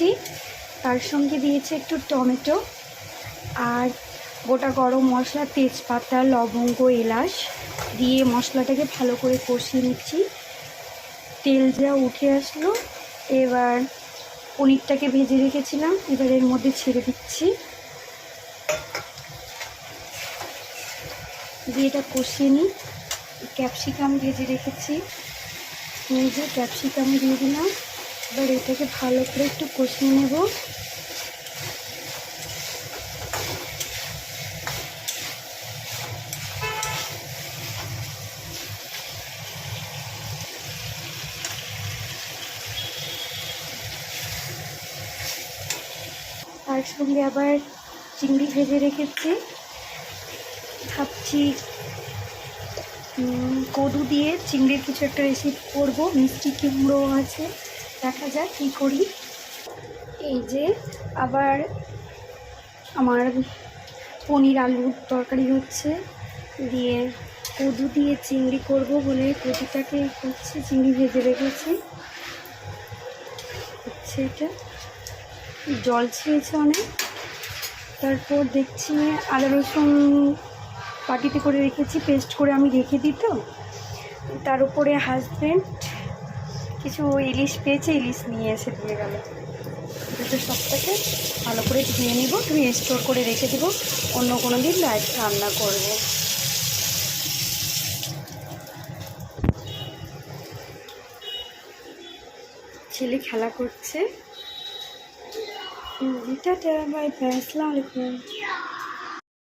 নিচ্ছি। তার সঙ্গে দিয়েছি একটু টমেটো আর গোটা গরম মশলা, তেজপাতা, লবঙ্গ, এলাচ দিয়ে মশলাটাকে ভালো করে কষিয়ে নিচ্ছি। তেল যা উঠে আসলো, এবার পনিরটাকে ভেজে রেখেছিলাম এবার এর মধ্যে ছেড়ে দিচ্ছি, দিয়ে এটা কষিয়ে নিই। ক্যাপসিকাম ভেজে রেখেছি, এই যে ক্যাপসিকাম দিয়ে দিলাম। এবার এটাকে ভালো করে একটু কষিয়ে নেব। তার সঙ্গে আবার চিংড়ি ভেজে রেখেছি। ভাবছি কদু দিয়ে চিংড়ির কিছু একটা রেসিপি করব, মিষ্টি কুমড়ো আছে, দেখা যাক কী করি। এই যে আবার আমার পনির আলুর তরকারি হচ্ছে, দিয়ে কদু দিয়ে চিংড়ি করব বলে কদুটাকে করছি, চিংড়ি ভেজে রেখেছি হচ্ছে। এটা জল ছেড়েছে অনেক। তারপর দেখছি আদা রসুন বাটিতে করে রেখেছি, পেস্ট করে আমি রেখে দিই। তো তার উপরে হাজব্যান্ড কিছু ইলিশ পেয়েছে, ইলিশ নিয়ে এসে দিয়ে গেল। দুটো সবটাকে ভালো করে ধুয়ে নিব, ধুয়ে স্টোর করে রেখে দেবো, অন্য কোনো দিন রান্না করব। ছেলে খেলা করছে। টাটা, বাই বাই, আসসালামু আলাইকুম।